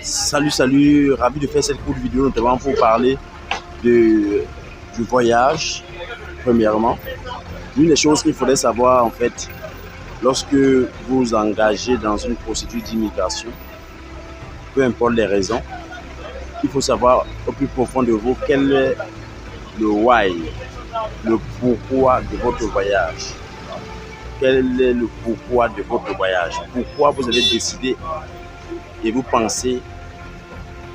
Salut, ravi de faire cette courte vidéo notamment pour parler du voyage, premièrement. L'une des choses qu'il faudrait savoir en fait, lorsque vous vous engagez dans une procédure d'immigration, peu importe les raisons, il faut savoir au plus profond de vous quel est le why, le pourquoi de votre voyage. Quel est le pourquoi de votre voyage? Pourquoi vous avez décidé et vous pensez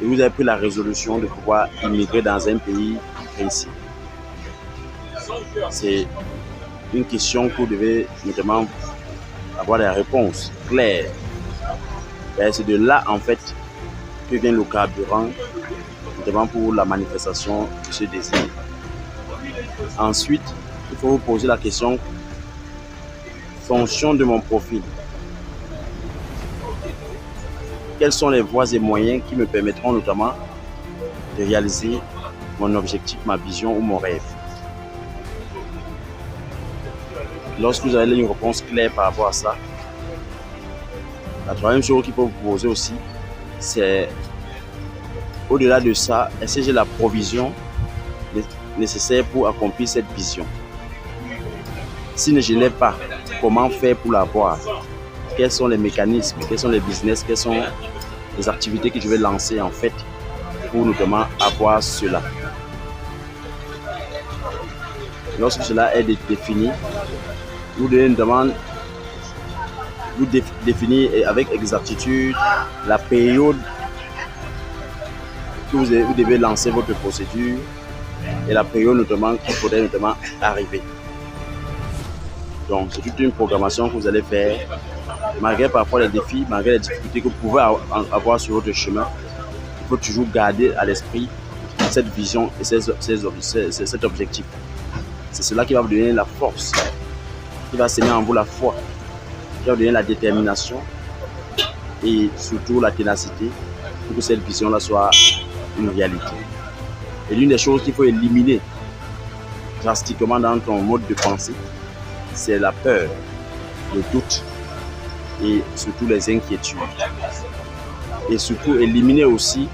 et vous avez pris la résolution de pouvoir immigrer dans un pays précis? C'est une question que vous devez notamment avoir des réponses claires. C'est de là en fait que vient le carburant, notamment pour la manifestation de ce désir. Ensuite, il faut vous poser la question: fonction de mon profil, quelles sont les voies et moyens qui me permettront notamment de réaliser mon objectif, ma vision ou mon rêve? Lorsque vous avez une réponse claire par rapport à ça, la troisième chose qu'il faut vous poser aussi, c'est au-delà de ça, est-ce que j'ai la provision nécessaire pour accomplir cette vision? Si je ne l'ai pas, comment faire pour l'avoir? Quels sont les mécanismes, quels sont les business, quelles sont les activités que je vais lancer en fait pour notamment avoir cela? Lorsque cela est défini, vous devez notamment définir avec exactitude la période que vous devez lancer votre procédure et la période notamment qu'il faudrait notamment arriver. Donc c'est toute une programmation que vous allez faire, malgré parfois les défis, malgré les difficultés que vous pouvez avoir sur votre chemin. Il faut toujours garder à l'esprit cette vision et cet objectif. C'est cela qui va vous donner la force, qui va semer en vous la foi, qui va vous donner la détermination et surtout la ténacité pour que cette vision-là soit une réalité. Et l'une des choses qu'il faut éliminer drastiquement dans ton mode de pensée, c'est la peur, le doute et surtout les inquiétudes. Et surtout éliminer aussi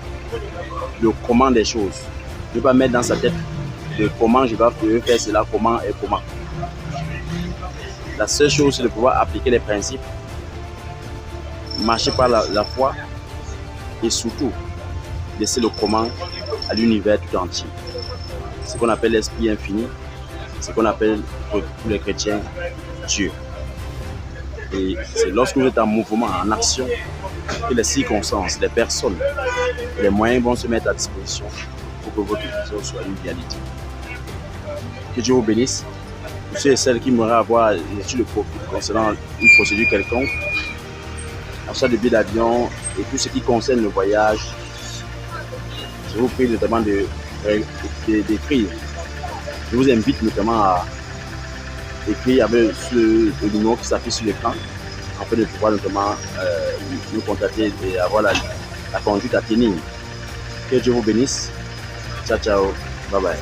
le comment des choses. Ne pas mettre dans sa tête de comment je vais faire cela, comment et comment. La seule chose, c'est de pouvoir appliquer les principes, marcher par la foi et surtout laisser le comment à l'univers tout entier. Ce qu'on appelle l'esprit infini, ce qu'on appelle pour les chrétiens Dieu. Et c'est lorsque vous êtes en mouvement, en action, que les circonstances, les personnes, les moyens vont se mettre à disposition pour que votre vision soit une réalité. Que Dieu vous bénisse. Pour ceux et celles qui m'auraient avoir étudié le profil concernant une procédure quelconque, achat de billets d'avion et tout ce qui concerne le voyage, je vous prie notamment d'écrire. Je vous invite notamment à écrire avec le numéro qui s'affiche sur l'écran, afin de pouvoir notamment nous contacter et avoir la conduite à tenir. Que Dieu vous bénisse. Ciao, ciao. Bye bye.